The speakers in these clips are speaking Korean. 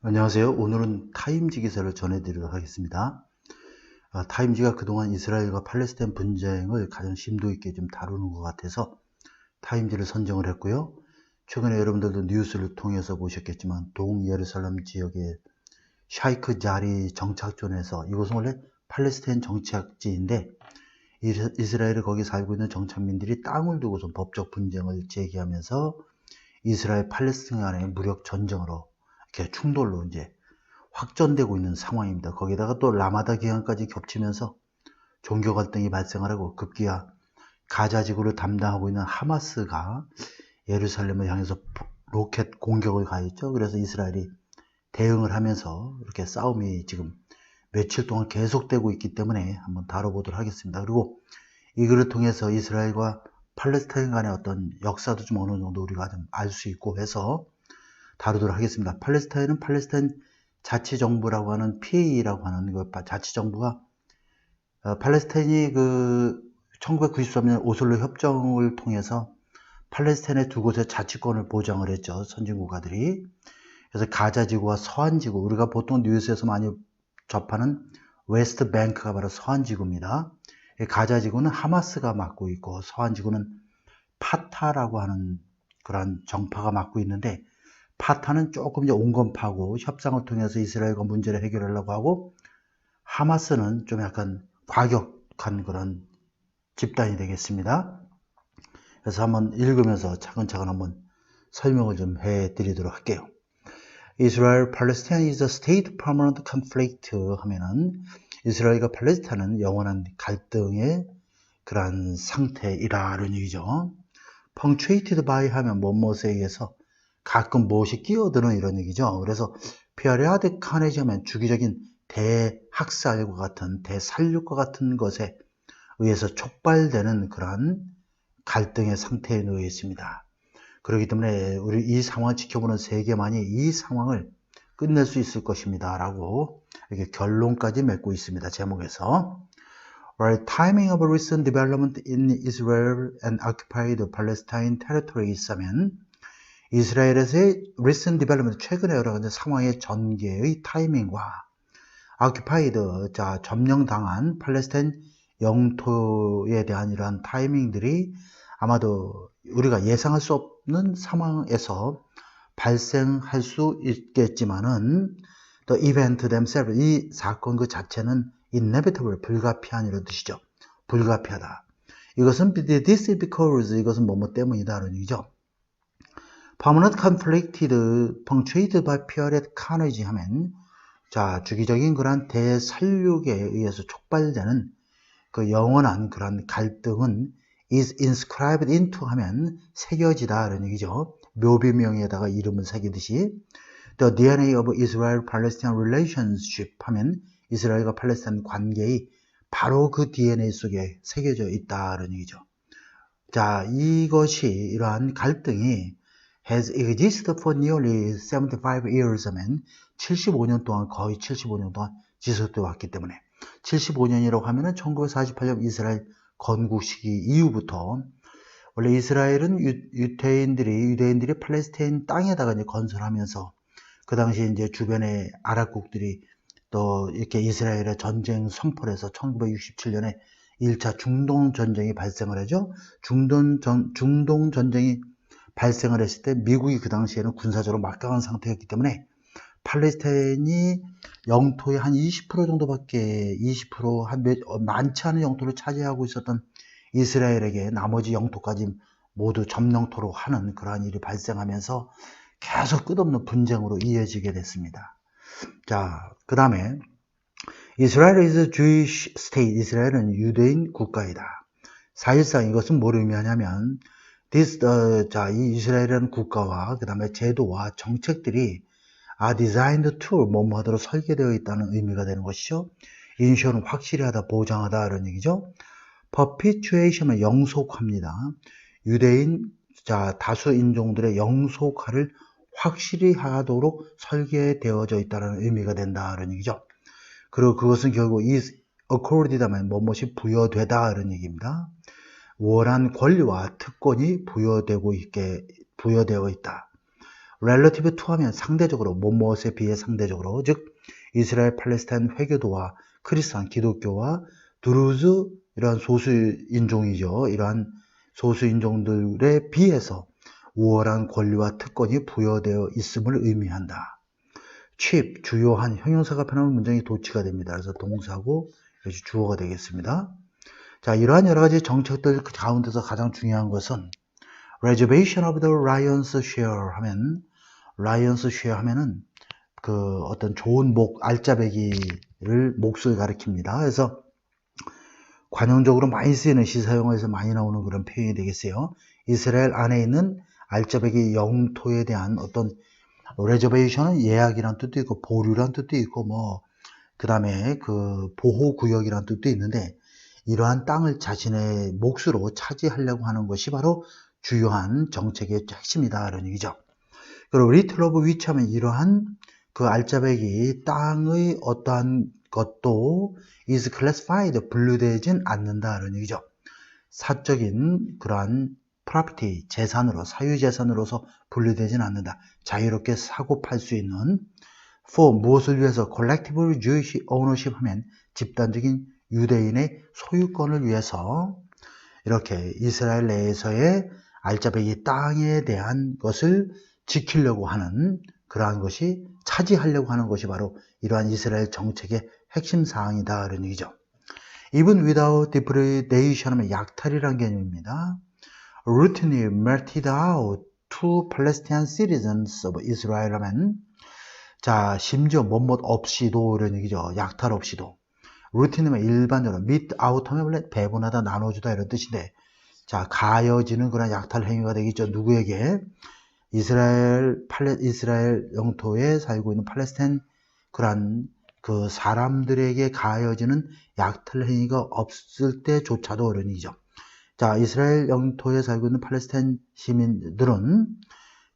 안녕하세요. 오늘은 타임지 기사를 전해드리도록 하겠습니다. 타임지가 그동안 이스라엘과 팔레스타인 분쟁을 가장 심도 있게 좀 다루는 것 같아서 타임지를 선정을 했고요. 최근에 여러분들도 뉴스를 통해서 보셨겠지만 동예루살렘 지역의 샤이크 자리 정착존에서, 이곳은 원래 팔레스타인 정착지인데 이스라엘이 거기 살고 있는 정착민들이 땅을 두고서 법적 분쟁을 제기하면서 이스라엘 팔레스타인 간의 무력 전쟁으로, 이렇게 충돌로 이제 확전되고 있는 상황입니다. 거기다가 또 라마다 기간까지 겹치면서 종교 갈등이 발생을 하고, 급기야 가자 지구를 담당하고 있는 하마스가 예루살렘을 향해서 로켓 공격을 가했죠. 그래서 이스라엘이 대응을 하면서 이렇게 싸움이 지금 며칠 동안 계속되고 있기 때문에 한번 다뤄보도록 하겠습니다. 그리고 이거를 통해서 이스라엘과 팔레스타인 간의 어떤 역사도 좀 어느 정도 우리가 좀 알 수 있고 해서 다루도록 하겠습니다. 팔레스타인은 팔레스타인 자치정부라고 하는 PA라고 하는 그 자치정부가, 팔레스타인이 1993년 오슬로 협정을 통해서 팔레스타인의 두 곳의 자치권을 보장을 했죠. 선진국가들이. 그래서 가자지구와 서한지구, 우리가 보통 뉴스에서 많이 접하는 웨스트 뱅크가 바로 서한지구입니다. 가자지구는 하마스가 맡고 있고, 서한지구는 파타라고 하는 그런 정파가 맡고 있는데, 파타는 조금 이제 온건파고 협상을 통해서 이스라엘과 문제를 해결하려고 하고, 하마스는 좀 약간 과격한 그런 집단이 되겠습니다. 그래서 한번 읽으면서 차근차근 한번 설명을 좀 해드리도록 할게요. Israel Palestine is a state permanent conflict 하면은 이스라엘과 팔레스타인은 영원한 갈등의 그러한 상태이라는 얘기죠. punctuated by 하면 뭐뭐에 의해서 가끔 무엇이 끼어드는 이런 얘기죠. 그래서 periodic carnage 하면 주기적인 대학살과 같은 대살육과 같은 것에 의해서 촉발되는 그러한 갈등의 상태에 놓여 있습니다. 그렇기 때문에 우리 이 상황을 지켜보는 세계만이 이 상황을 끝낼 수 있을 것입니다 라고 이렇게 결론까지 맺고 있습니다. 제목에서 While timing of recent development in Israel and occupied Palestine territories 하면 이스라엘에서의 recent development, 최근에 여러 가지 상황의 전개의 타이밍과 occupied, 점령당한 팔레스타인 영토에 대한 이러한 타이밍들이 아마도 우리가 예상할 수 없는 상황에서 발생할 수 있겠지만은 the event themselves, 이 사건 그 자체는 inevitable, 불가피한 이런 뜻이죠. 불가피하다. 이것은 this is because, 이것은 뭐뭐 때문이다 라는 얘기죠. permanent conflicted, punctuated by periodic carnage 하면, 주기적인 그러한 대살육에 의해서 촉발되는 그 영원한 그런 갈등은 is inscribed into 하면 새겨지다 라는 얘기죠. 묘비명에다가 이름을 새기듯이 the DNA of Israel-Palestine relationship 하면 이스라엘과 팔레스타인 관계의 바로 그 DNA 속에 새겨져 있다는 얘기죠. 이것이, 이러한 갈등이 has existed for nearly 75 years 하면 75년 동안, 거의 75년 동안 지속되어 왔기 때문에, 75년이라고 하면은 1948년 이스라엘 건국 시기 이후부터, 원래 이스라엘은 유대인들이 팔레스타인 땅에다가 이제 건설하면서 그 당시에 이제 주변의 아랍국들이 또 이렇게 이스라엘의 전쟁 선포를 해서 1967년에 1차 중동 전쟁이 발생을 하죠. 중동 전쟁이 발생을 했을 때 미국이 그 당시에는 군사적으로 막강한 상태였기 때문에 팔레스타인이 영토의 한 20% 정도밖에, 20% 많지 않은 영토를 차지하고 있었던 이스라엘에게 나머지 영토까지 모두 점령토로 하는 그러한 일이 발생하면서 계속 끝없는 분쟁으로 이어지게 됐습니다. 그 다음에 Israel is a Jewish state, 이스라엘은 유대인 국가이다. 사실상 이것은 뭘 의미하냐면 이 이스라엘이라는 국가와 그 다음에 제도와 정책들이 are designed to 뭐뭐하도록 설계되어 있다는 의미가 되는 것이죠. 인슈어는 확실히 하다, 보장하다 이런 얘기죠. perpetuation은 영속합니다. 유대인 다수 인종들의 영속화를 확실히 하도록 설계되어져 있다는 의미가 된다 이런 얘기죠. 그리고 그것은 결국 is accorded 하면 뭐뭇이 부여되다 이런 얘기입니다. 원한 권리와 특권이 부여되어 있다. relative to 하면 상대적으로, 무엇에 비해 상대적으로, 즉 이스라엘 팔레스타인 회교도와 크리스찬 기독교와 드루즈 이러한 소수인종이죠. 이러한 소수인종들에 비해서 우월한 권리와 특권이 부여되어 있음을 의미한다. cheap, 주요한 형용사가 편하면 문장이 도치가 됩니다. 그래서 동사고 이것이 주어가 되겠습니다. 자, 이러한 여러 가지 정책들 가운데서 가장 중요한 것은 reservation of the lion's share 하면 lion's share 하면은 그 어떤 좋은 알짜배기를 몫을 가리킵니다. 그래서 관용적으로 많이 쓰이는 시사용어에서 많이 나오는 그런 표현이 되겠어요. 이스라엘 안에 있는 알짜배기 영토에 대한 어떤 reservation은 예약이란 뜻도 있고 보류란 뜻도 있고 그 다음에 그 보호구역이란 뜻도 있는데 이러한 땅을 자신의 몫으로 차지하려고 하는 것이 바로 주요한 정책의 핵심이다 이런 얘기죠. 그리고 리틀 오브 위치 하면 이러한 그 알짜배기 땅의 어떠한 것도 is classified 분류되진 않는다 이런 얘기죠. 사적인 그러한 property 재산으로 사유재산으로서 분류되진 않는다. 자유롭게 사고 팔 수 있는 for 무엇을 위해서 collective Jewish ownership 하면 집단적인 유대인의 소유권을 위해서 이렇게 이스라엘 내에서의 알짜배기 땅에 대한 것을 지키려고 하는 그러한 것이 차지하려고 하는 것이 바로 이러한 이스라엘 정책의 핵심 사항이다 이런 얘기죠. Even without depredation 하면 약탈이라는 개념입니다. routinely meted out to Palestinian citizens of Israel 하면 자 심지어 뭐뭐 없이도 이런 얘기죠. 약탈 없이도. routinely면 일반적으로 mete out 하면 원래 배분하다 나눠주다 이런 뜻인데 자 가해지는 그런 약탈 행위가 되겠죠. 누구에게? 이스라엘 영토에 살고 있는 팔레스타인 그런 그 사람들에게 가해지는 약탈 행위가 없을 때조차도 이런 얘기죠. 자, 이스라엘 영토에 살고 있는 팔레스타인 시민들은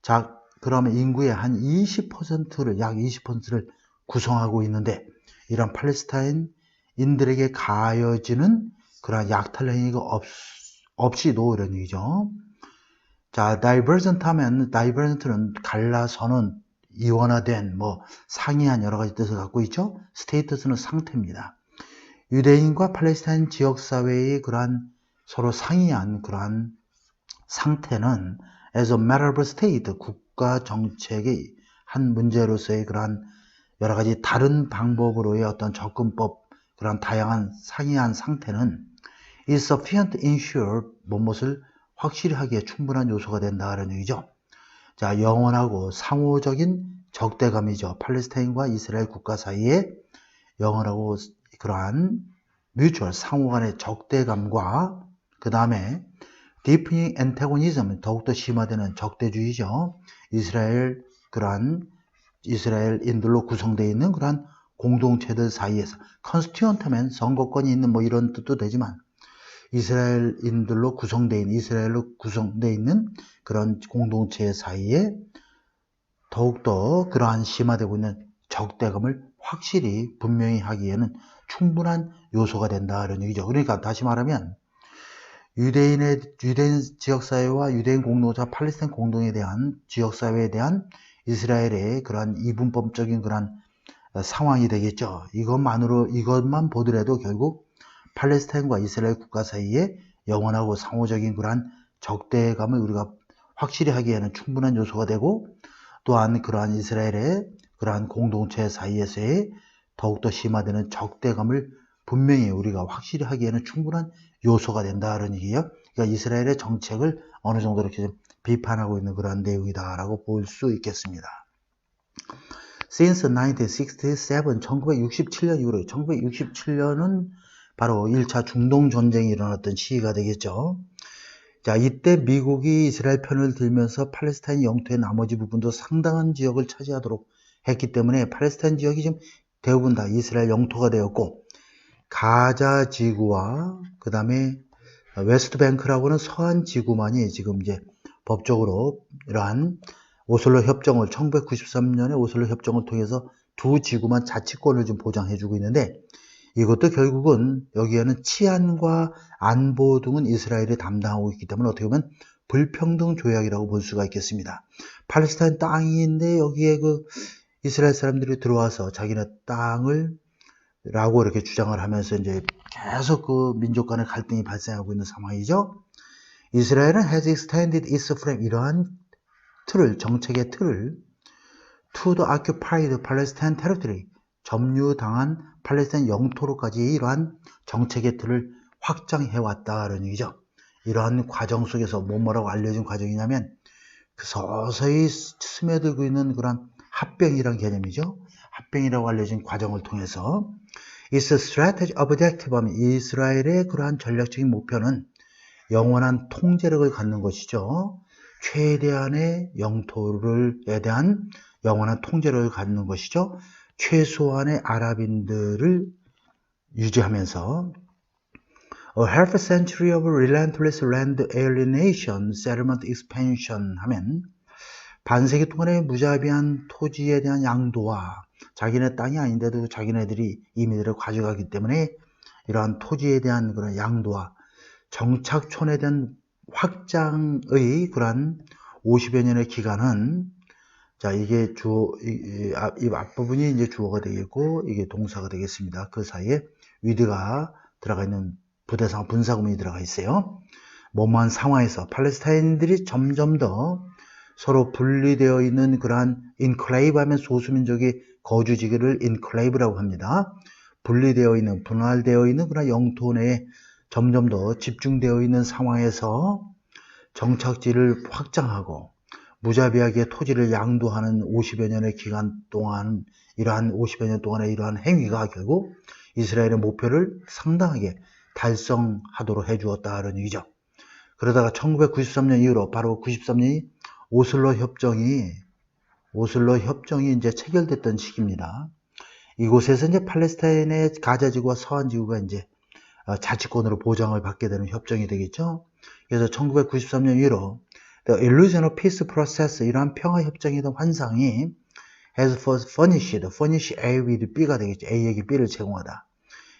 자, 그러면 인구의 한 20%를 약 20%를 구성하고 있는데 이런 팔레스타인인들에게 가해지는 그런 약탈 행위가 없이도 이런 얘기죠. 자, divergent 하면 divergent는 갈라서는 이원화된 상이한 여러 가지 뜻을 갖고 있죠. 스테이터스는 상태입니다. 유대인과 팔레스타인 지역 사회의 그러한 서로 상이한 그러한 상태는 as a matter of state 국가 정책의 한 문제로서의 그러한 여러 가지 다른 방법으로의 어떤 접근법 그런 다양한 상이한 상태는 is sufficient to ensure 무엇을 확실히 하기에 충분한 요소가 된다는 얘기죠. 자, 영원하고 상호적인 적대감이죠. 팔레스타인과 이스라엘 국가 사이에 영원하고 그러한 뮤추얼 상호 간의 적대감과 그 다음에 deepening antagonism 더욱더 심화되는 적대주의죠. 그러한 이스라엘인들로 구성되어 있는 그러한 공동체들 사이에서 constituent 하면 선거권이 있는 이런 뜻도 되지만 이스라엘로 구성되어 있는 그런 공동체 사이에 더욱더 그러한 심화되고 있는 적대감을 확실히 분명히 하기에는 충분한 요소가 된다 이런 얘기죠. 그러니까 다시 말하면 유대인 지역사회와 유대인 공동체, 팔레스타인 공동에 대한 지역사회에 대한 이스라엘의 그러한 이분법적인 그러한 상황이 되겠죠. 이것만 보더라도 결국 팔레스타인과 이스라엘 국가 사이에 영원하고 상호적인 그러한 적대감을 우리가 확실히 하기에는 충분한 요소가 되고 또한 그러한 이스라엘의 그러한 공동체 사이에서의 더욱더 심화되는 적대감을 분명히 우리가 확실히 하기에는 충분한 요소가 된다는 얘기예요. 그러니까 이스라엘의 정책을 어느 정도 이렇게 좀 비판하고 있는 그러한 내용이다라고 볼 수 있겠습니다. Since 1967, 1967년 이후로 1967년은 바로 1차 중동전쟁이 일어났던 시기가 되겠죠. 자, 이때 미국이 이스라엘 편을 들면서 팔레스타인 영토의 나머지 부분도 상당한 지역을 차지하도록 했기 때문에 팔레스타인 지역이 지금 대부분 다 이스라엘 영토가 되었고 가자 지구와 그 다음에 웨스트뱅크라고 하는 서한 지구만이 지금 이제 법적으로 이러한 오슬로 협정을 1993년에 오슬로 협정을 통해서 두 지구만 자치권을 좀 보장해주고 있는데 이것도 결국은 여기에는 치안과 안보 등은 이스라엘이 담당하고 있기 때문에 어떻게 보면 불평등 조약이라고 볼 수가 있겠습니다. 팔레스타인 땅인데 여기에 그 이스라엘 사람들이 들어와서 자기네 땅을 라고 이렇게 주장을 하면서 이제 계속 그 민족 간의 갈등이 발생하고 있는 상황이죠. 이스라엘은 has extended its frame, 이러한 틀을, 정책의 틀을 to the occupied Palestine territory, 점유당한 팔레스타인 영토로까지 이러한 정책의 틀을 확장해왔다는 얘기죠. 이러한 과정 속에서 뭐라고 알려진 과정이냐면 그 서서히 스며들고 있는 그런 합병이라는 개념이죠. 합병이라고 알려진 과정을 통해서 Its strategic objective 하면 이스라엘의 그러한 전략적인 목표는 영원한 통제력을 갖는 것이죠. 최대한의 영토에 대한 영원한 통제력을 갖는 것이죠. 최소한의 아랍인들을 유지하면서 A half century of relentless land alienation, settlement expansion 하면 반세기 동안의 무자비한 토지에 대한 양도와 자기네 땅이 아닌데도 자기네들이 이민들을 가져가기 때문에 이러한 토지에 대한 그런 양도와 정착촌에 대한 확장의 그런 50여 년의 기간은 자 이게 이 앞부분이 이제 주어가 되겠고 이게 동사가 되겠습니다. 그 사이에 위드가 들어가 있는 부대상 분사구문이 들어가 있어요. 뭐뭐한 상황에서 팔레스타인들이 점점 더 서로 분리되어 있는 그러한 인클레이브 하면 소수민족의 거주지를 인클레이브라고 합니다. 분리되어 있는, 분할되어 있는 그런 영토 내에 점점 더 집중되어 있는 상황에서 정착지를 확장하고 무자비하게 토지를 양도하는 50여 년의 기간 동안 이러한 50여 년 동안의 이러한 행위가 결국 이스라엘의 목표를 상당하게 달성하도록 해주었다는 얘기죠. 그러다가 1993년 이후로 바로 93년이 오슬로 협정이 이제 체결됐던 시기입니다. 이곳에서 이제 팔레스타인의 가자지구와 서한지구가 이제 자치권으로 보장을 받게 되는 협정이 되겠죠. 그래서 1993년 이후로 The Illusion of Peace Process, 이러한 평화 협정에 대한 환상이 has furnished A with B가 되겠죠. A에게 B를 제공하다.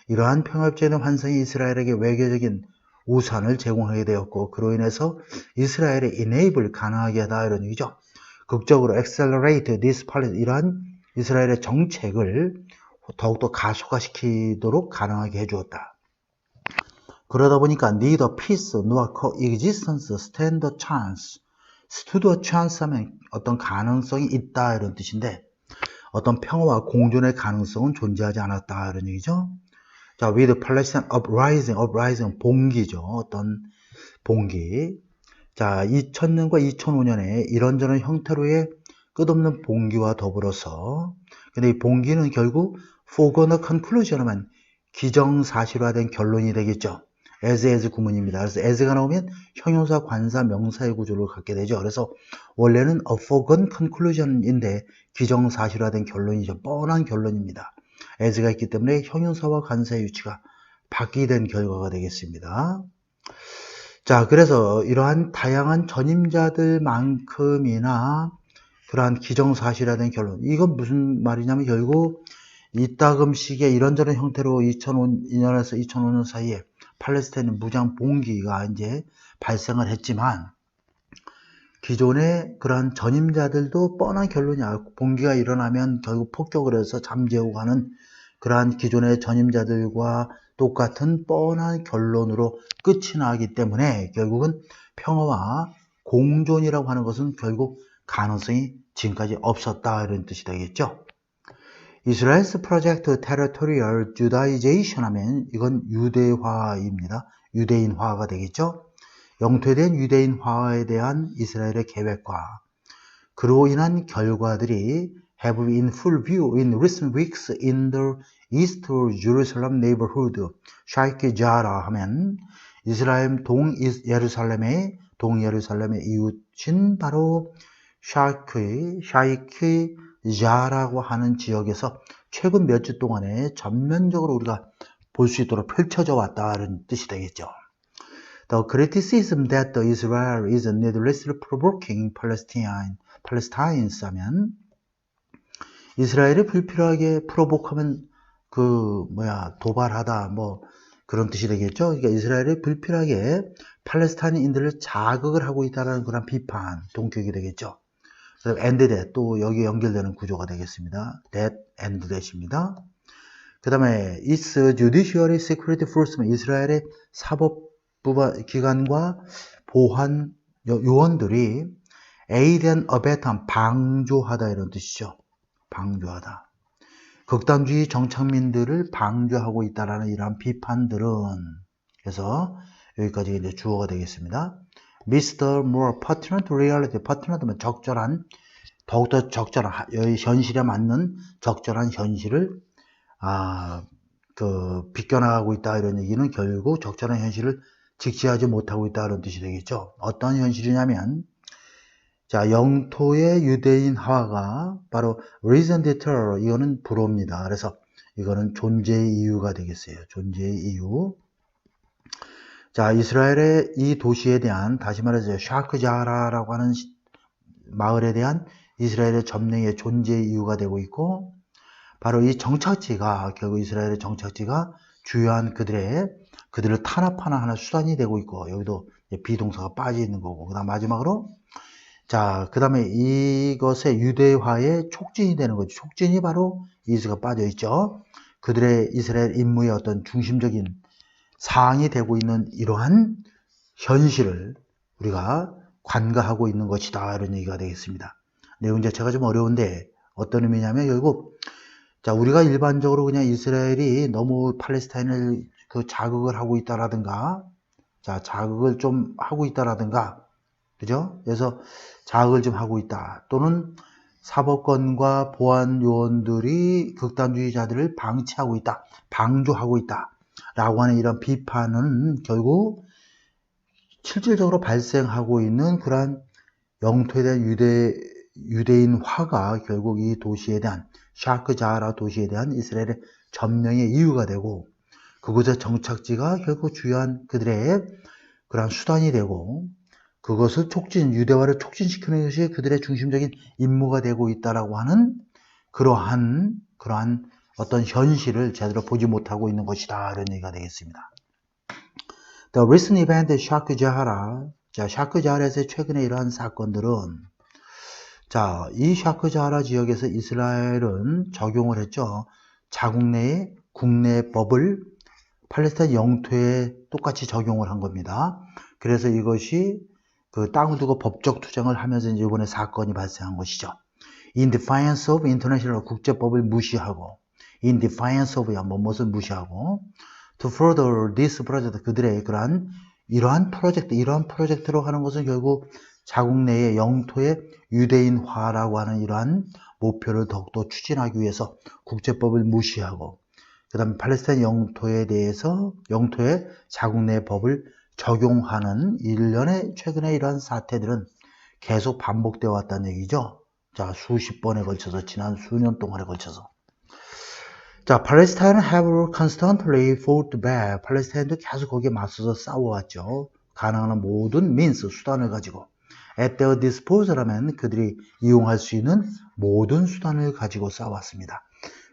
이러한 평화 협정에 대한 환상이 이스라엘에게 외교적인 우산을 제공하게 되었고 그로 인해서 이스라엘의 enable 가능하게 하다 이런 얘기죠. 극적으로 accelerate this policy, 이러한 이스라엘의 정책을 더욱더 가속화시키도록 가능하게 해주었다. 그러다 보니까 neither peace nor coexistence stand a chance. stood a chance 하면 어떤 가능성이 있다 이런 뜻인데 어떤 평화와 공존의 가능성은 존재하지 않았다 이런 얘기죠. 자, with Palestine uprising, 봉기죠. 어떤 봉기. 자, 2000년과 2005년에 이런저런 형태로의 끝없는 봉기와 더불어서 근데 이 봉기는 결국 foregone conclusion 하면 기정사실화된 결론이 되겠죠. as 구문입니다. 그래서 as가 나오면 형용사, 관사, 명사의 구조를 갖게 되죠. 그래서 원래는 a foregone conclusion인데 기정사실화된 결론이죠. 뻔한 결론입니다. as가 있기 때문에 형용사와 관사의 위치가 바뀌게 된 결과가 되겠습니다. 자, 그래서 이러한 다양한 전임자들만큼이나 그러한 기정사실화된 결론, 이건 무슨 말이냐면 결국 이따금씩의 이런저런 형태로 2002년에서 2005년 사이에 팔레스타인 무장 봉기가 이제 발생을 했지만 기존의 그러한 전임자들도 뻔한 결론이야. 봉기가 일어나면 결국 폭격을 해서 잠재우고 하는 그러한 기존의 전임자들과 똑같은 뻔한 결론으로 끝이 나기 때문에 결국은 평화와 공존이라고 하는 것은 결국 가능성이 지금까지 없었다 이런 뜻이 되겠죠. 이스라엘's project territorial Judaization 하면 이건 유대화입니다. 유대인화가 되겠죠. 영토에 대한 유대인화에 대한 이스라엘의 계획과 그로 인한 결과들이 have been in full view in recent weeks in the East Jerusalem neighborhood. 샤이크 자라 하면 이스라엘 동예루살렘의 이웃인 바로 샤이크 자라고 하는 지역에서 최근 몇 주 동안에 전면적으로 우리가 볼 수 있도록 펼쳐져 왔다는 뜻이 되겠죠. The criticism that the Israel is needlessly provoking Palestinians 하면 이스라엘이 불필요하게 프로보크하면 도발하다 그런 뜻이 되겠죠. 그러니까 이스라엘이 불필요하게 팔레스타인인들을 자극을 하고 있다는 그런 비판, 동격이 되겠죠. 그다음 and that 또 여기 연결되는 구조가 되겠습니다. that and that입니다. 그 다음에 its judiciary security force, 이스라엘의 사법기관과 보안 요원들이 aid and abet, 방조하다 이런 뜻이죠. 방조하다. 극단주의 정착민들을 방조하고 있다라는 이러한 비판들은, 그래서 여기까지 이제 주어가 되겠습니다. Mr. More pertinent reality, pertinent면 적절한, 더욱더 적절한, 현실에 맞는 적절한 현실을 비껴나가고 있다 이런 얘기는 결국 적절한 현실을 직시하지 못하고 있다 이런 뜻이 되겠죠. 어떤 현실이냐면, 자, 영토의 유대인화가 바로 reason deter, 이거는 불호입니다. 그래서 이거는 존재의 이유가 되겠어요. 존재의 이유. 자, 이스라엘의 이 도시에 대한, 다시 말해서 샤크자라라고 하는 마을에 대한 이스라엘의 점령의 존재의 이유가 되고 있고, 바로 이 정착지가, 결국 이스라엘의 정착지가 주요한 그들을 탄압하는 하나의 수단이 되고 있고, 여기도 비동사가 빠져 있는 거고, 그 다음 마지막으로, 자, 그 다음에 이것의 유대화의 촉진이 되는 거죠. 촉진이 바로 이스가 빠져 있죠. 그들의 이스라엘 임무의 어떤 중심적인 사항이 되고 있는 이러한 현실을 우리가 관가하고 있는 것이다, 이런 얘기가 되겠습니다. 내용 자체가 좀 어려운데 어떤 의미냐면, 결국 자, 우리가 일반적으로 그냥 이스라엘이 너무 팔레스타인을 자극을 하고 있다라든가, 자, 자극을 좀 하고 있다라든가, 그죠? 그래서 자극을 좀 하고 있다. 또는 사법권과 보안 요원들이 극단주의자들을 방치하고 있다, 방조하고 있다 라고 하는 이런 비판은 결국 실질적으로 발생하고 있는 그러한 영토에 대한 유대인화가 결국 이 도시에 대한, 샤크자라 도시에 대한 이스라엘의 점령의 이유가 되고, 그곳의 정착지가 결국 주요한 그들의 그러한 수단이 되고, 그것을 유대화를 촉진시키는 것이 그들의 중심적인 임무가 되고 있다라고 하는 그러한 어떤 현실을 제대로 보지 못하고 있는 것이다, 이런 얘기가 되겠습니다. The recent event 샤크자라, 자, 샤크자라에서 최근에 이러한 사건들은, 자, 이 샤크자라 지역에서 이스라엘은 적용을 했죠. 자국 내의 국내 법을 팔레스타인 영토에 똑같이 적용을 한 겁니다. 그래서 이것이 그 땅을 두고 법적 투쟁을 하면서 이제 이번에 사건이 발생한 것이죠. In defiance of international, 국제법을 무시하고, in defiance of 무엇을 무시하고, to further this project, 그들의 이러한 프로젝트로 하는 것은 결국 자국 내의 영토의 유대인화라고 하는 이러한 목표를 더욱더 추진하기 위해서 국제법을 무시하고, 그 다음에 팔레스타인 영토에 대해서 영토의 자국 내 법을 적용하는 일련의 최근에 이러한 사태들은 계속 반복되어 왔다는 얘기죠. 자, 수십 번에 걸쳐서, 지난 수년 동안에 걸쳐서. 자, 팔레스타인은 have constantly fought back. 팔레스타인도 계속 거기에 맞서서 싸워왔죠. 가능한 모든 means, 수단을 가지고. at their disposal하면 그들이 이용할 수 있는 모든 수단을 가지고 싸웠습니다.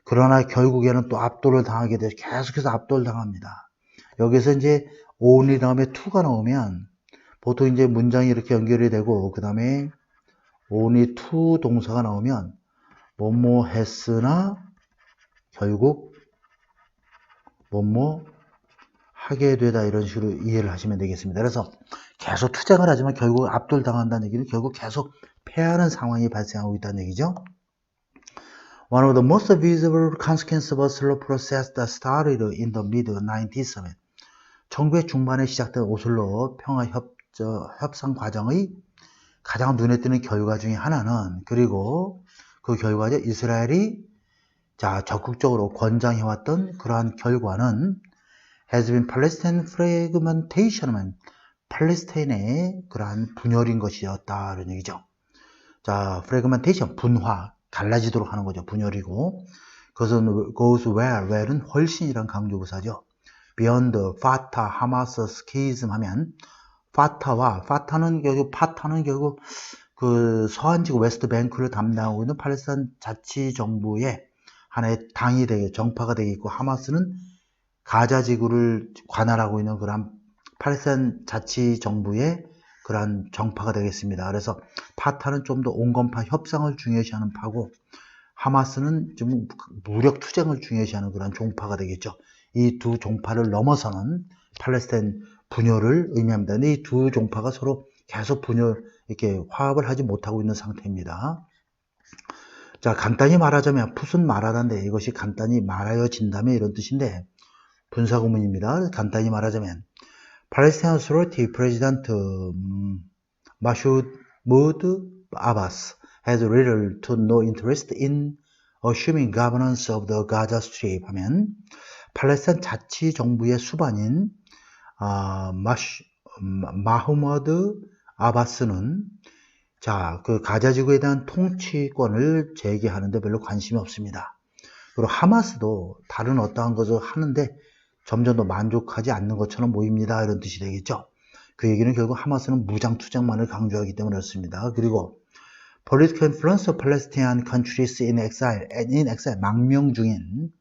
그러나 결국에는 또 압도를 당하게 돼서 계속해서 압도를 당합니다. 여기서 이제 only 다음에 to가 나오면 보통 이제 문장이 이렇게 연결이 되고, 그 다음에 only to 동사가 나오면 뭐뭐 했으나 결국 뭐뭐 하게 되다, 이런 식으로 이해를 하시면 되겠습니다. 그래서 계속 투쟁을 하지만 결국 압도당한다는 얘기는 결국 계속 패하는 상황이 발생하고 있다는 얘기죠. One of the most visible consequences of a slow process that started in the mid-1997, 1900 중반에 시작된 오슬로 평화 협상 과정의 가장 눈에 띄는 결과 중에 하나는, 그리고 그 결과죠, 이스라엘이 자, 적극적으로 권장해왔던 그러한 결과는 has been Palestine fragmentation, 팔레스타인의 그러한 분열인 것이었다, 이런 얘기죠. 자, fragmentation, 분화, 갈라지도록 하는 거죠. 분열이고, 그것은 goes where는 훨씬이란 강조부사죠. beyond, Fatah, 하마스, schism 하면 파타는 결국 그 서한지구 웨스트뱅크를 담당하고 있는 팔레스타인 자치정부의 하나의 당이 정파가 되겠고, 하마스는 가자 지구를 관할하고 있는 그런 팔레스타인 자치정부의 그러한 정파가 되겠습니다. 그래서 파타는 좀 더 온건파 협상을 중요시하는 파고, 하마스는 좀 무력 투쟁을 중요시하는 그런 종파가 되겠죠. 이 두 종파를 넘어서는 팔레스타인 분열을 의미합니다. 근데 이 두 종파가 서로 계속 이렇게 화합을 하지 못하고 있는 상태입니다. 자, 간단히 말하자면, 풋은 말하다인데 이것이 간단히 말하여진다면 이런 뜻인데, 분사구문입니다. 간단히 말하자면, Palestine Authority President Mahmoud Abbas has little to no interest in assuming governance of the Gaza Strip 하면, 팔레스타인 자치정부의 수반인 마흐무드 아바스는 자, 그 가자지구에 대한 통치권을 제기하는데 별로 관심이 없습니다. 그리고 하마스도 다른 어떠한 것을 하는데 점점 더 만족하지 않는 것처럼 보입니다. 이런 뜻이 되겠죠. 그 얘기는 결국 하마스는 무장 투쟁만을 강조하기 때문에 그렇습니다. 그리고 Political influence of Palestinian countries in exile, 망명 중인,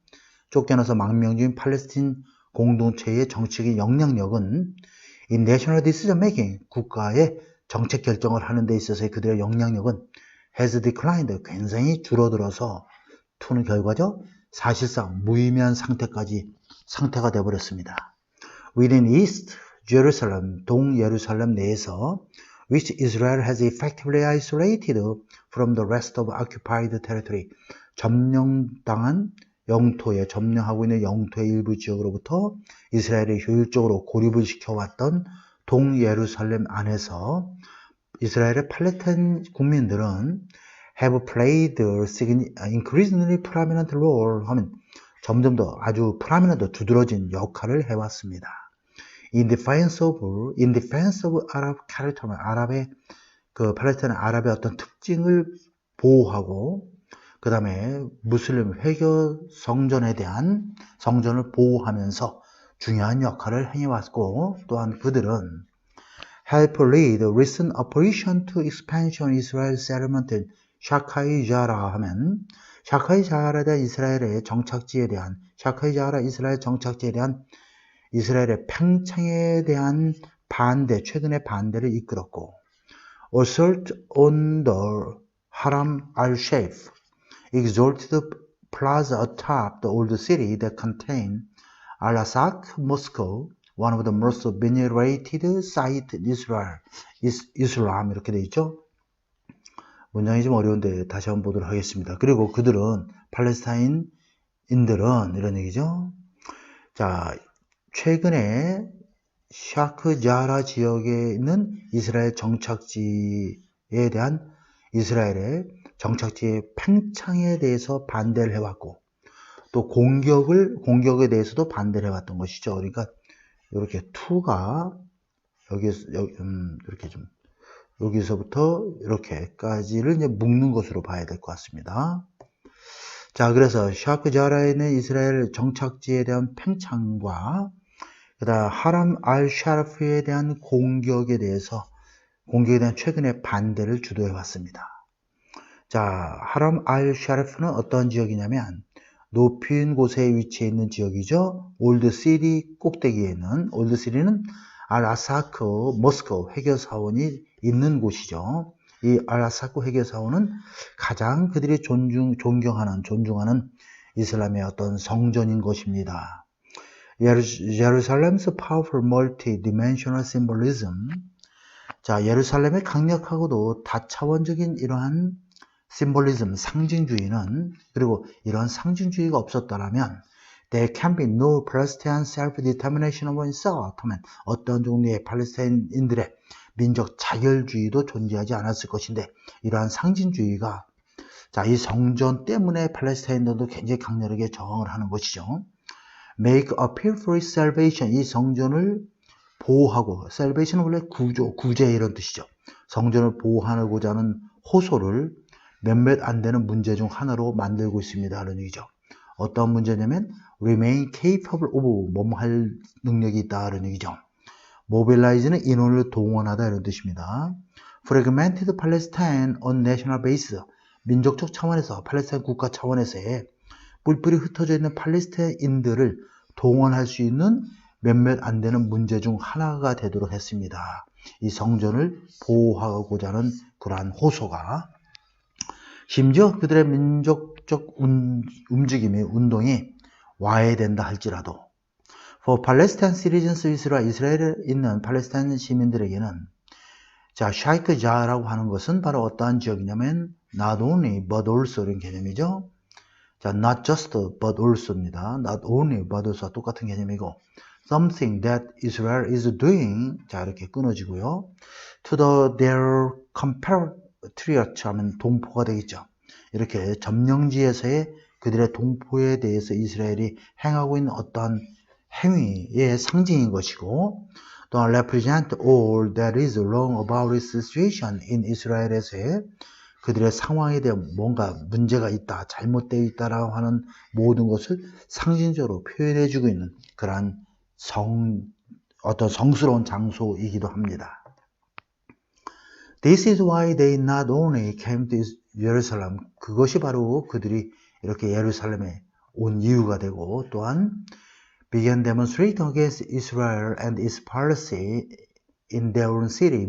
쫓겨나서 망명 중인 팔레스틴 공동체의 정치적인 영향력은 in national decision making, 국가의 정책 결정을 하는 데 있어서의 그들의 영향력은 has declined, 굉장히 줄어들어서 투는 결과죠. 사실상 무의미한 상태가 되어버렸습니다. Within East Jerusalem, 동예루살렘 내에서 which Israel has effectively isolated from the rest of occupied territory, 점령하고 있는 영토의 일부 지역으로부터 이스라엘이 효율적으로 고립을 시켜왔던 동예루살렘 안에서 이스라엘의 팔레스타인 국민들은 have played increasingly prominent role 하면 점점 더 아주 prominent, 두드러진 역할을 해왔습니다. In defense of Arab character, 그 팔레스타인 아랍의 어떤 특징을 보호하고, 그 다음에 무슬림 회교 성전을 보호하면서 중요한 역할을 행해왔고, 또한 그들은 help lead recent operation to expansion Israel settlement 샤카이 자라 하면, 샤카이 자라에 대한 이스라엘 정착지에 대한 이스라엘의 팽창에 대한 최근의 반대를 이끌었고, assault on the Haram al-Sharif, exalted plaza atop the old city that contained Al-Aqsa Mosque, one of the most venerated sites in Israel, Islam 이렇게 되어 있죠. 문장이 좀 어려운데 다시 한번 보도록 하겠습니다. 그리고 그들은 팔레스타인인들은 이런 얘기죠. 자, 최근에 샤크자라 지역에 있는 이스라엘 정착지에 대한 이스라엘의 정착지의 팽창에 대해서 반대를 해왔고, 또 공격에 대해서도 반대를 해왔던 것이죠. 그러니까 이렇게 투가 여기서부터 이렇게까지를 이제 묶는 것으로 봐야 될 것 같습니다. 자, 그래서 샤크자라에 있는 이스라엘 정착지에 대한 팽창과 그다음 하람 알-샤르프에 대한 공격에 대한 최근의 반대를 주도해 왔습니다. 자, 하람 알-샤르프는 어떤 지역이냐면 높은 곳에 위치해 있는 지역이죠. 올드시티 꼭대기에 있는, 올드시티는 알-아사크 모스크 회계사원이 있는 곳이죠. 이 알-아사크 회계사원은 가장 그들이 존중하는 이슬람의 어떤 성전인 것입니다. Jerusalem's powerful multi-dimensional symbolism. 자, 예루살렘의 강력하고도 다차원적인 이러한 심볼리즘, 상징주의는, 그리고 이런 상징주의가 없었다면 there can be no Palestinian self-determination of itself 하면 어떤 종류의 팔레스타인인들의 민족 자결주의도 존재하지 않았을 것인데, 이러한 상징주의가, 자, 이 성전 때문에 팔레스타인들도 굉장히 강렬하게 저항을 하는 것이죠. Make appeal for salvation, 이 성전을 보호하고, salvation은 원래 구제 이런 뜻이죠. 성전을 보호하고자 하는 호소를 몇몇 안 되는 문제 중 하나로 만들고 있습니다 하는 얘기죠. 어떤 문제냐면 remain capable of, 뭐할 능력이 있다 하는 얘기죠. mobilize는 인원을 동원하다 이런 뜻입니다. fragmented Palestine on national basis, 민족적 차원에서, 팔레스타인 국가 차원에서의 뿔뿔이 흩어져 있는 팔레스타인들을 동원할 수 있는 몇몇 안 되는 문제 중 하나가 되도록 했습니다. 이 성전을 보호하고자 하는 그러한 호소가, 심지어 그들의 민족적 움직임이, 운동이 와해된다 할지라도 For Palestine citizens, 이스라엘에 있는 팔레스타인 시민들에게는 자, 샤이크 자라고 하는 것은 바로 어떠한 지역이냐면 not only but also 이런 개념이죠. 자, not just but also입니다. not only but also와 똑같은 개념이고 something that Israel is doing, 자, 이렇게 끊어지고요. to their compatriot 하면 동포가 되겠죠. 이렇게 점령지에서의 그들의 동포에 대해서 이스라엘이 행하고 있는 어떠한 행위의 상징인 것이고, 또한 represent all that is wrong about its situation in Israel에서의 그들의 상황에 대한 뭔가 문제가 있다, 잘못되어 있다라고 하는 모든 것을 상징적으로 표현해주고 있는 그러한 어떤 성스러운 장소이기도 합니다. This is why they not only came to Jerusalem, 그것이 바로 그들이 이렇게 예루살렘에 온 이유가 되고, 또한 began demonstrating against Israel and its policy in their own city,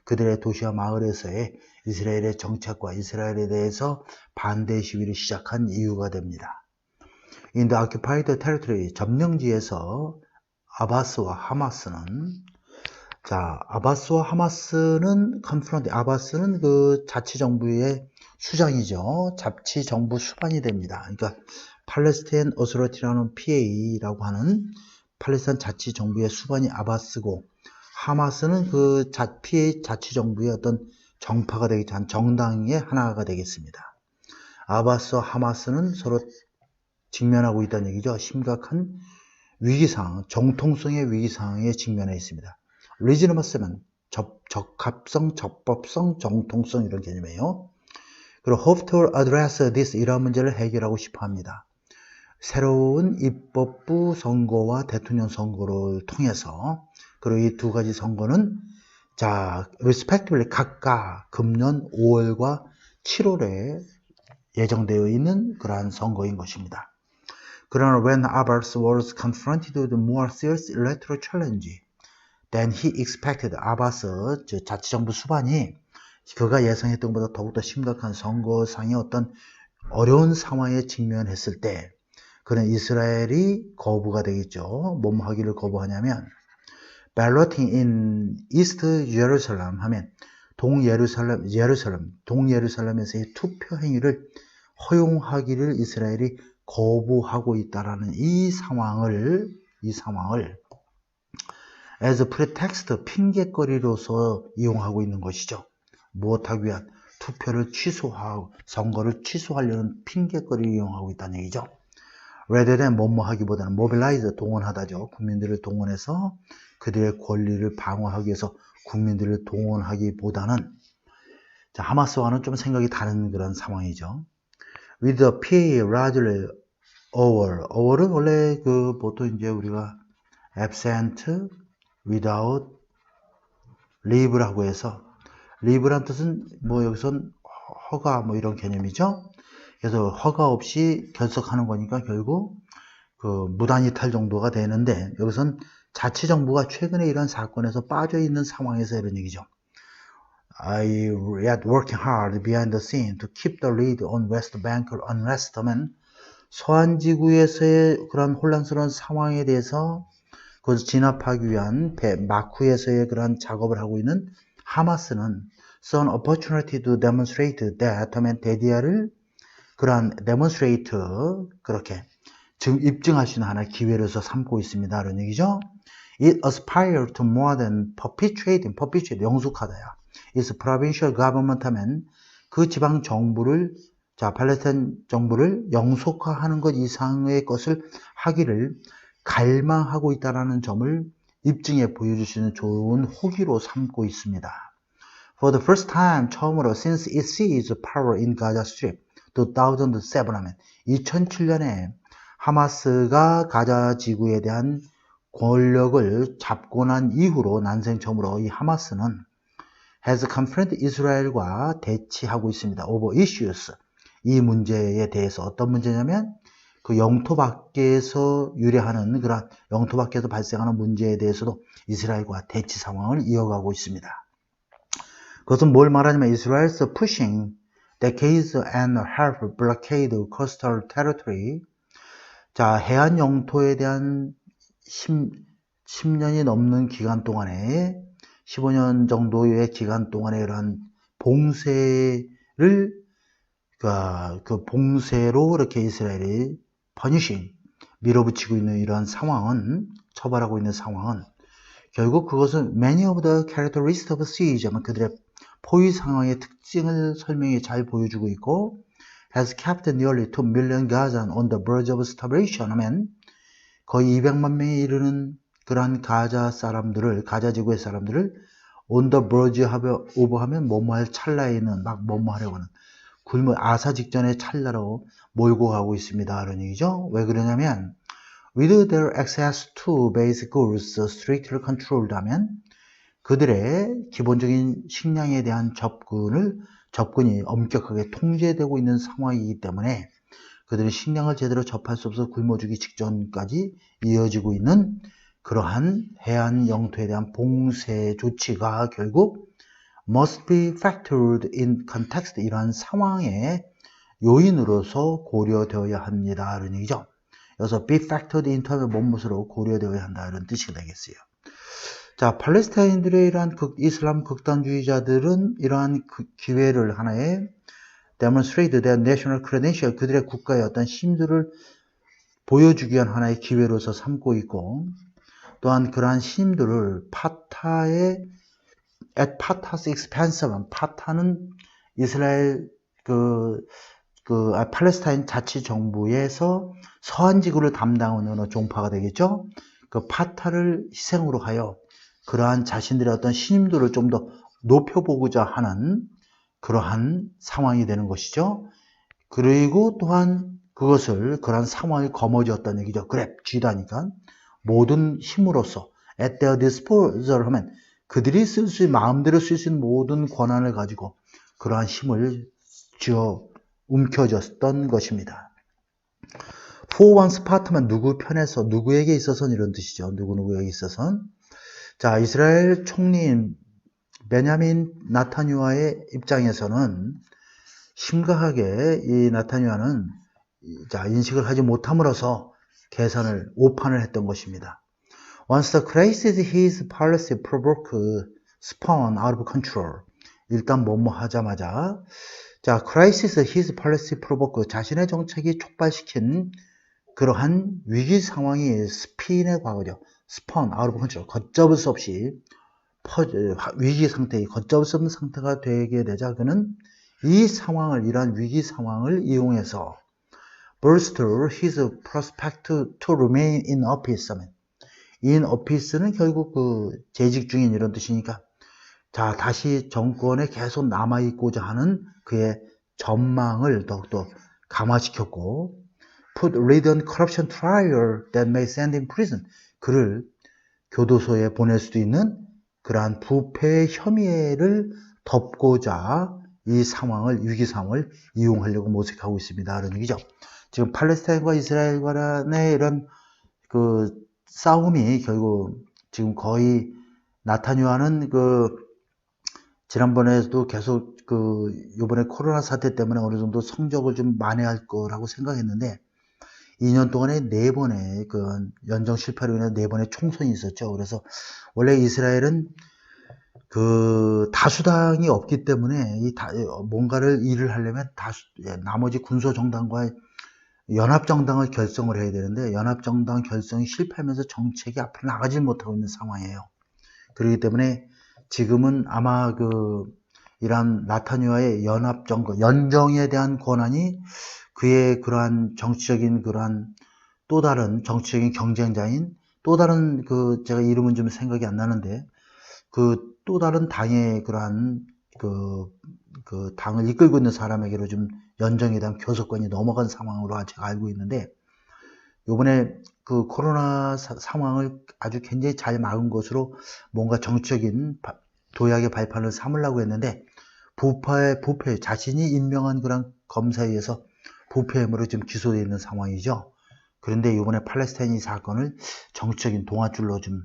그들의 도시와 마을에서의 이스라엘의 정책과 이스라엘에 대해서 반대 시위를 시작한 이유가 됩니다. In the occupied territory, 점령지에서 아바스와 하마스는, 자, 아바스와 하마스는 아바스는 그 자치정부의 수장이죠. 자치정부 수반이 됩니다. 그러니까 팔레스타인 어소리티라는 PA라고 하는 팔레스타인 자치정부의 수반이 아바스고, 하마스는 그 PA 자치정부의 어떤 정파가 되겠죠. 한 정당의 하나가 되겠습니다. 아바스와 하마스는 서로 직면하고 있다는 얘기죠. 심각한 위기상황, 정통성의 위기상황에 직면해 있습니다. legitimacy는 적합성, 적법성, 정통성 이런 개념이에요. 그리고 hope to address this, 이런 문제를 해결하고 싶어 합니다. 새로운 입법부 선거와 대통령 선거를 통해서, 그리고 이 두 가지 선거는 자, respectively 각각 금년 5월과 7월에 예정되어 있는 그러한 선거인 것입니다. 그러나 when Abbas was confronted with more serious electoral challenge than he expected, 아바스 자치정부 수반이 그가 예상했던 것보다 더욱더 심각한 선거상의 어떤 어려운 상황에 직면했을 때, 그는 이스라엘이 거부가 되겠죠. 뭐뭐 하기를 거부하냐면 balloting in East Jerusalem 하면 동예루살렘에서의 투표 행위를 허용하기를 이스라엘이 거부하고 있다라는 이 상황을 as pretext, 핑계거리로서 이용하고 있는 것이죠. 무엇하기 위한? 투표를 취소하고 선거를 취소하려는 핑계거리를 이용하고 있다는 얘기죠. rather than 뭐뭐 하기보다는 mobilize, 동원하다죠. 국민들을 동원해서 그들의 권리를 방어하기 위해서 국민들을 동원하기보다는, 자, 하마스와는 좀 생각이 다른 그런 상황이죠. with the PA largely over은 원래 그 보통 이제 우리가 absent, without, leave라고 해서, leave란 뜻은 뭐 여기선 허가 뭐 이런 개념이죠. 그래서 허가 없이 결석하는 거니까 결국 그 무단이탈 정도가 되는데, 여기선 자치정부가 최근에 이런 사건에서 빠져 있는 상황에서 이런 얘기죠. I yet working hard behind the scene to keep the lead on West Bank unrest 하면 서안지구에서의 그런 혼란스러운 상황에 대해서 그것을 진압하기 위한 마쿠에서의 그런 작업을 하고 있는 하마스는 saw an opportunity to demonstrate that 하면 대디아를 그러한 demonstrate, 그렇게 입증할 수 있는 하나의 기회로서 삼고 있습니다. 이런 얘기죠. It aspires to more than perpetuate, 영속하다야. Its provincial government 하면 그 지방 정부를, 자, 팔레스타인 정부를 영속화하는 것 이상의 것을 하기를 갈망하고 있다는 점을 입증해 보여줄 수 있는 좋은 호기로 삼고 있습니다. For the first time, 처음으로 since it seized power in Gaza Strip 2007 하면 2007년에 하마스가 가자 지구에 대한 권력을 잡고 난 이후로 난생 처음으로 이 하마스는 has confronted 이스라엘과 대치하고 있습니다. over issues, 이 문제에 대해서 어떤 문제냐면 그 영토 밖에서 유래하는 그런 영토 밖에서 발생하는 문제에 대해서도 이스라엘과 대치 상황을 이어가고 있습니다. 그것은 뭘 말하냐면 Israel's pushing decades and a half blockade coastal territory. 자, 해안 영토에 대한 10년이 넘는 기간 동안에 15년 정도의 기간 동안에 이러한 봉쇄를 그 봉쇄로 이렇게 이스라엘이 퍼니싱 밀어붙이고 있는 이러한 상황은 처벌하고 있는 상황은 결국 그것은 many of the characteristics of siege 그들의 포위 상황의 특징을 설명이 잘 보여주고 있고 has kept nearly 2 million Gazans on the verge of starvation 하면 거의 200만 명에 이르는 그러한 가자 지구의 사람들을 on the verge of 하면 뭐뭐할 찰나에 있는 막 뭐뭐하려고 하는 굶어 아사 직전의 찰나로 몰고 가고 있습니다. 그런 얘기죠. 왜 그러냐면 with their access to basic goods strictly controlled 하면 그들의 기본적인 식량에 대한 접근이 엄격하게 통제되고 있는 상황이기 때문에 그들이 식량을 제대로 접할 수 없어 굶어 죽기 직전까지 이어지고 있는 그러한 해안 영토에 대한 봉쇄 조치가 결국 must be factored in context 이러한 상황의 요인으로서 고려되어야 합니다. 이런 얘기죠. 그래서 be factored into 하면 뭔것으로 고려되어야 한다 이런 뜻이 되겠어요. 자, 팔레스타인들의 이러한 이슬람 극단주의자들은 이러한 기회를 하나의 demonstrate their national credential 그들의 국가의 어떤 힘들을 보여주기 위한 하나의 기회로서 삼고 있고 또한 그러한 힘들을 at 파타's expense 파타는 이스라엘 팔레스타인 자치정부에서 서한 지구를 담당하는 종파가 되겠죠. 그 파타를 희생으로 하여 그러한 자신들의 어떤 힘들을 좀 더 높여보고자 하는 그러한 상황이 되는 것이죠. 그리고 또한 그러한 상황을 거머쥐었다는 얘기죠. 그래, 쥐다니까 모든 힘으로써 at their disposal 하면 그들이 마음대로 쓸 수 있는 모든 권한을 가지고 그러한 힘을 움켜쥐었던 것입니다. For one's part면 누구 편에서 누구에게 있어서는 이런 뜻이죠. 누구에게 있어서는 자, 이스라엘 총리인 베냐민 나타뉴아의 입장에서는 심각하게 이 나타뉴아는 인식을 하지 못함으로써 오판을 했던 것입니다. Once the crisis his policy provoked spun out of control. 일단 뭐뭐 하자마자 자, crisis his policy provoked 자신의 정책이 촉발시킨 그러한 위기 상황이 스핀의 과거죠. spun out of control. 걷잡을 수 없이 위기 상태에 걷잡을 수 없는 상태가 되게 되자 그는 이러한 위기 상황을 이용해서 bolster his prospect to remain in office. in office는 결국 재직 중인 이런 뜻이니까 자, 다시 정권에 계속 남아있고자 하는 그의 전망을 더욱더 강화시켰고 put leading corruption trial that may send in prison. 그를 교도소에 보낼 수도 있는 그러한 부패 혐의를 덮고자 위기 상황을 이용하려고 모색하고 있습니다. 그런 얘기죠. 지금 팔레스타인과 이스라엘 간의 이런 싸움이 결국 지금 거의 나타뉴아는 지난번에도 계속 요번에 코로나 사태 때문에 어느 정도 성적을 좀 만회할 거라고 생각했는데 2년 동안에 4번의 연정 실패로 인해 4번의 총선이 있었죠. 그래서 원래 이스라엘은 다수당이 없기 때문에 뭔가를 일을 하려면 나머지 군소정당과 연합정당을 결성을 해야 되는데 연합정당 결성이 실패하면서 정책이 앞으로 나가지 못하고 있는 상황이에요. 그렇기 때문에 지금은 아마 이란 나타뉴아의 연정에 대한 권한이 그의 그러한 정치적인 또 다른 정치적인 경쟁자인 또 다른 제가 이름은 좀 생각이 안 나는데 또 다른 당의 그러한 당을 이끌고 있는 사람에게로 좀 연정에 대한 교섭권이 넘어간 상황으로 제가 알고 있는데 요번에 코로나 상황을 아주 굉장히 잘 막은 것으로 뭔가 정치적인 도약의 발판을 삼으려고 했는데 부패 자신이 임명한 그런 검사에 의해서 부패 혐의로 지금 기소되어 있는 상황이죠. 그런데 이번에 팔레스타인 이 사건을 정치적인 동아줄로 좀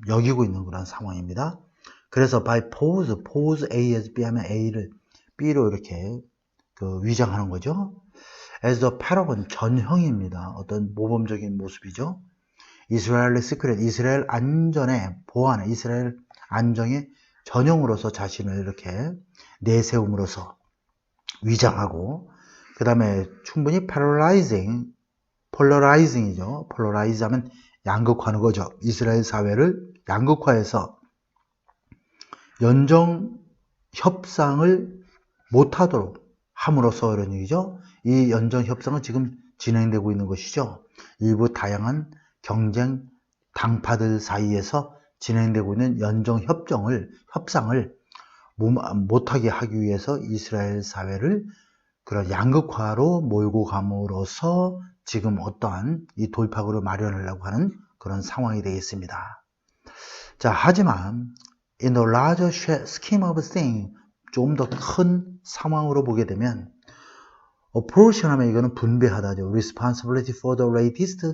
여기고 있는 그런 상황입니다. 그래서 by pose A as B 하면 A를 B로 이렇게 위장하는 거죠. as a paragon, 전형입니다. 어떤 모범적인 모습이죠. 이스라엘 시크릿, 이스라엘 안전의 보안에, 이스라엘 안정의 전형으로서 자신을 이렇게 내세움으로써 위장하고, 그 다음에 충분히 폴러라이징이죠. 폴러라이즈 하면 양극화하는 거죠. 이스라엘 사회를 양극화해서 연정 협상을 못하도록 함으로써 이런 얘기죠. 이 연정 협상은 지금 진행되고 있는 것이죠. 일부 다양한 경쟁 당파들 사이에서 진행되고 있는 연정 협상을 못하게 하기 위해서 이스라엘 사회를 그런 양극화로 몰고 감으로써 지금 어떠한 이 돌파구를 마련하려고 하는 그런 상황이 되겠습니다. 자, 하지만 in the larger scheme of things, 좀 더 큰 상황으로 보게 되면 apportion 하면 이거는 분배하다죠. responsibility for the latest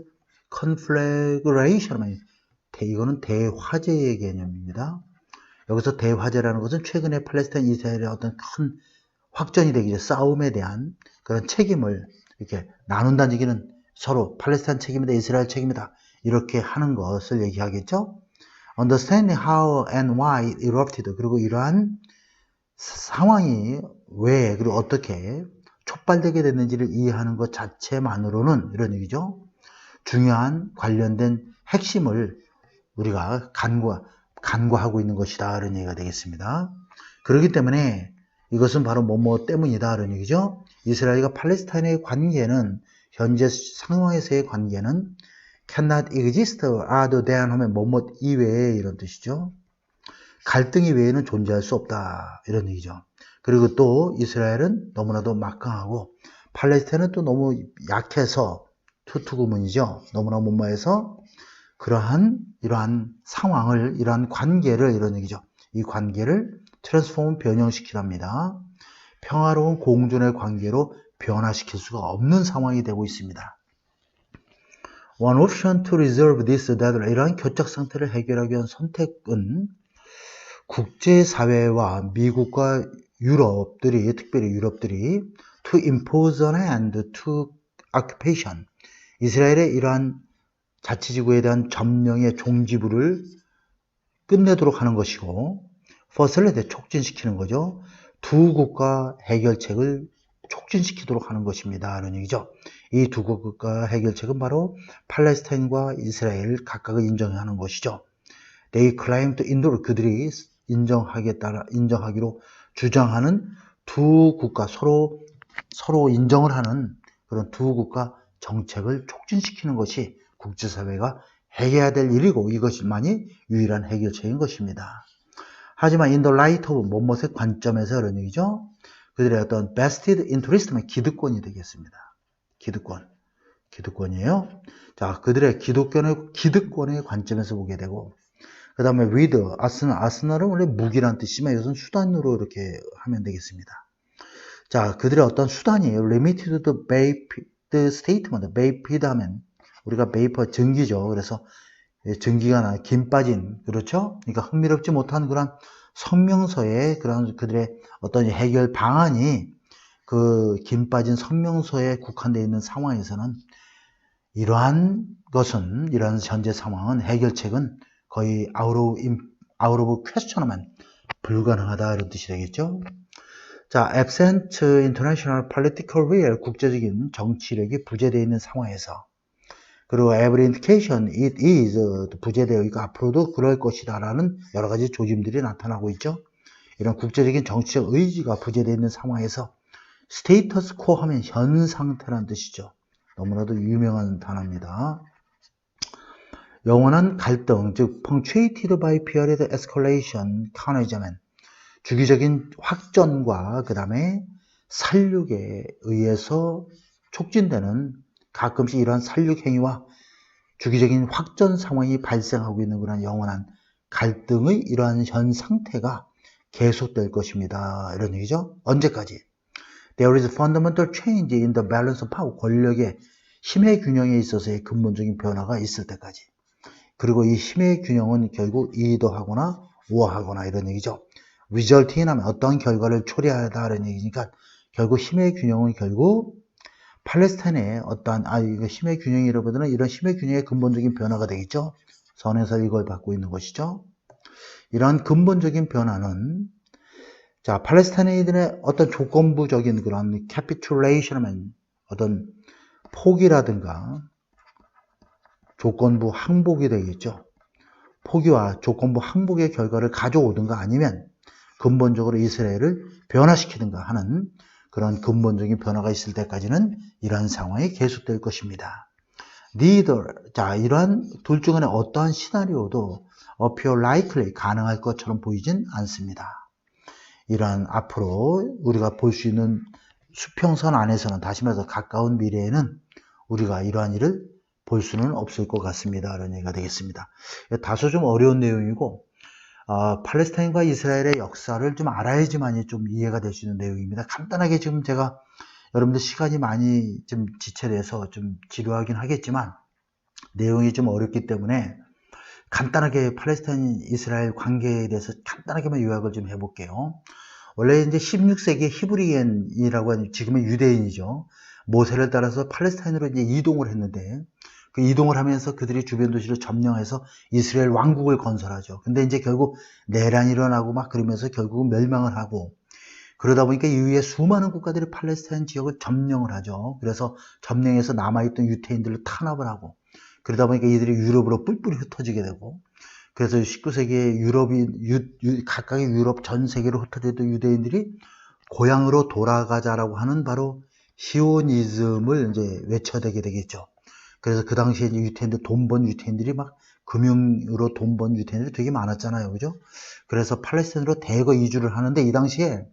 conflagration 하면 이거는 대화재의 개념입니다. 여기서 대화재라는 것은 최근에 팔레스타인 이스라엘의 어떤 큰 확전이 되기 전 싸움에 대한 그런 책임을 이렇게 나눈다는 얘기는 서로 팔레스타인 책임이다, 이스라엘 책임이다 이렇게 하는 것을 얘기하겠죠. Understanding how and why it erupted, 그리고 이러한 상황이 왜 그리고 어떻게 촉발되게 됐는지를 이해하는 것 자체만으로는 이런 얘기죠. 중요한 관련된 핵심을 우리가 간과하고 있는 것이다 이런 얘기가 되겠습니다. 그렇기 때문에 이것은 바로 뭐뭐 때문이다 이런 얘기죠. 이스라엘과 팔레스타인의 관계는 현재 상황에서의 관계는 cannot exist other than 하면 뭐뭐 이외에 이런 뜻이죠. 갈등 이외에는 존재할 수 없다 이런 얘기죠. 그리고 또 이스라엘은 너무나도 막강하고 팔레스타인은 또 너무 약해서 투투구문이죠. 너무나 못마해서 이러한 상황을, 이러한 관계를 이런 얘기죠. 이 관계를 트랜스폼 변형시키랍니다. 평화로운 공존의 관계로 변화시킬 수가 없는 상황이 되고 있습니다. One option to resolve this, 이러한 교착 상태를 해결하기 위한 선택은 국제사회와 미국과 유럽들이, 특별히 유럽들이 to impose an end to occupation, 이스라엘의 이러한 자치지구에 대한 점령의 종지부를 끝내도록 하는 것이고, facilitate, 촉진시키는 거죠. 두 국가 해결책을 촉진시키도록 하는 것입니다. 이런 얘기죠. 이 두 국가 해결책은 바로 팔레스타인과 이스라엘 각각을 인정하는 것이죠. They claim to endure, 그들이 인정하기로 주장하는 두 국가, 서로 인정을 하는 그런 두 국가 정책을 촉진시키는 것이 국제사회가 해결해야 될 일이고 이것만이 유일한 해결책인 것입니다. 하지만 in the light of 뭐뭇의 관점에서 이런 얘기죠. 그들의 어떤 vested interest면 기득권이 되겠습니다. 기득권이에요. 자, 그들의 기득권의 관점에서 보게 되고, 그 다음에 with, 아스날은 원래 무기란 뜻이지만 이것은 수단으로 이렇게 하면 되겠습니다. 자, 그들의 어떤 수단이 limited to vapid statement, vapid 하면 우리가 vapor 전기죠. 그래서 전기가 나 김 빠진, 그렇죠? 그러니까 흥미롭지 못한 그런 성명서에 그런 그들의 어떤 해결 방안이 그 김 빠진 성명서에 국한되어 있는 상황에서는 이러한 현재 상황은 해결책은 거의 out of question하면 불가능하다 이런 뜻이 되겠죠. 자, absent international political will, 국제적인 정치력이 부재되어 있는 상황에서, 그리고 every indication it is, 부재되어 있고 앞으로도 그럴 것이다 라는 여러 가지 조짐들이 나타나고 있죠. 이런 국제적인 정치적 의지가 부재되어 있는 상황에서 스테이터스 코 하면 현 상태라는 뜻이죠. 너무나도 유명한 단어입니다. 영원한 갈등, 즉 punctuated by period escalation, carnage면 주기적인 확전과 그 다음에 살육에 의해서 촉진되는 가끔씩 이러한 살육 행위와 주기적인 확전 상황이 발생하고 있는 그런 영원한 갈등의 이러한 현 상태가 계속될 것입니다. 이런 얘기죠. 언제까지? There is a fundamental change in the balance of power. 권력의 힘의 균형에 있어서의 근본적인 변화가 있을 때까지. 그리고 이 힘의 균형은 결국 이더하거나 우하거나 이런 얘기죠. resulting이 나면 어떤 결과를 초래하다는 얘기니까 결국 힘의 균형은 결국 팔레스타인의 어떠한 이거 힘의 균형이라보다는 이런 힘의 균형의 근본적인 변화가 되겠죠. 선에서 이걸 받고 있는 것이죠. 이러한 근본적인 변화는 자 팔레스타인인들의 어떤 조건부적인 그런 capitulation, 어떤 포기라든가 조건부 항복이 되겠죠. 포기와 조건부 항복의 결과를 가져오든가 아니면 근본적으로 이스라엘을 변화시키든가 하는 그런 근본적인 변화가 있을 때까지는 이러한 상황이 계속될 것입니다. Neither, 자 이러한 둘 중 간에 어떠한 시나리오도 appear likely, 가능할 것처럼 보이진 않습니다. 이러한 앞으로 우리가 볼 수 있는 수평선 안에서는 다시 말해서 가까운 미래에는 우리가 이러한 일을 볼 수는 없을 것 같습니다. 라는 얘기가 되겠습니다. 다소 좀 어려운 내용이고 팔레스타인과 이스라엘의 역사를 좀 알아야지만이 좀 이해가 될 수 있는 내용입니다. 간단하게 지금 제가 여러분들 시간이 많이 좀 지체돼서 좀 지루하긴 하겠지만 내용이 좀 어렵기 때문에 간단하게 팔레스타인 이스라엘 관계에 대해서 간단하게만 요약을 좀 해볼게요. 원래 이제 16세기 히브리인이라고 하는 지금의 유대인이죠. 모세를 따라서 팔레스타인으로 이제 이동을 했는데 그 이동을 하면서 그들이 주변 도시를 점령해서 이스라엘 왕국을 건설하죠. 근데 이제 결국 내란이 일어나고 막 그러면서 결국은 멸망을 하고 그러다 보니까 이후에 수많은 국가들이 팔레스타인 지역을 점령을 하죠. 그래서 점령해서 남아있던 유태인들을 탄압을 하고 그러다 보니까 이들이 유럽으로 뿔뿔이 흩어지게 되고 그래서 19세기에 각각의 유럽 전 세계로 흩어졌던 유대인들이 고향으로 돌아가자라고 하는 바로 시오니즘을 이제 외쳐대게 되겠죠. 그래서 그 당시에 유태인들, 돈 번 유태인들이 막 금융으로 돈 번 유태인들이 되게 많았잖아요. 그죠? 그래서 팔레스타인으로 대거 이주를 하는데 이 당시에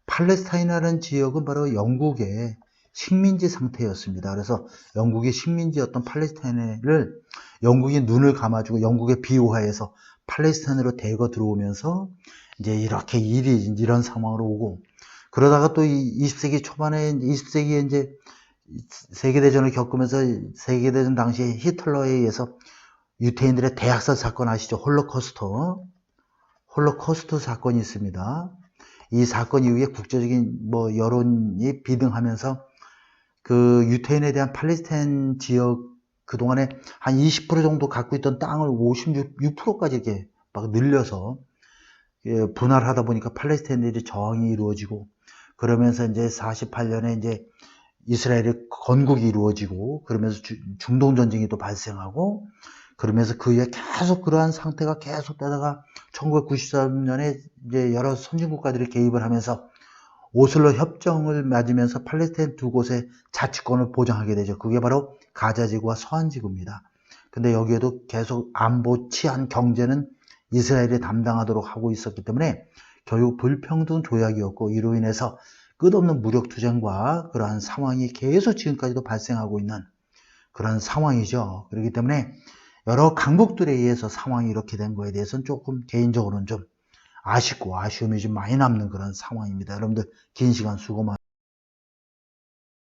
팔레스타인이라는 지역은 바로 영국의 식민지 상태였습니다. 그래서 영국이 식민지였던 팔레스타인을 영국이 눈을 감아주고 영국의 비호하에서 팔레스타인으로 대거 들어오면서 이제 이렇게 이런 상황으로 오고 그러다가 또 20세기 초반에 20세기에 이제 세계대전을 겪으면서 세계대전 당시에 히틀러에 의해서 유태인들의 대학살 사건 아시죠? 홀로코스트 사건이 있습니다. 이 사건 이후에 국제적인 여론이 비등하면서 그 유태인에 대한 팔레스타인 지역 그동안에 한 20% 정도 갖고 있던 땅을 56%까지 이렇게 막 늘려서 분할하다 보니까 팔레스타인들이 저항이 이루어지고 그러면서 이제 48년에 이제 이스라엘의 건국이 이루어지고 그러면서 중동 전쟁이 또 발생하고 그러면서 그 이후에 계속 그러한 상태가 계속되다가 1993년에 이제 여러 선진국가들이 개입을 하면서 오슬로 협정을 맺으면서 팔레스타인 두 곳의 자치권을 보장하게 되죠. 그게 바로 가자지구와 서안지구입니다. 근데 여기에도 계속 안보, 치안, 경제는 이스라엘이 담당하도록 하고 있었기 때문에 결국 불평등 조약이었고 이로 인해서 끝없는 무력 투쟁과 그러한 상황이 계속 지금까지도 발생하고 있는 그런 상황이죠. 그렇기 때문에 여러 강국들에 의해서 상황이 이렇게 된 거에 대해서는 조금 개인적으로는 좀 아쉽고 아쉬움이 좀 많이 남는 그런 상황입니다. 여러분들 긴 시간 수고 많으셨습니다.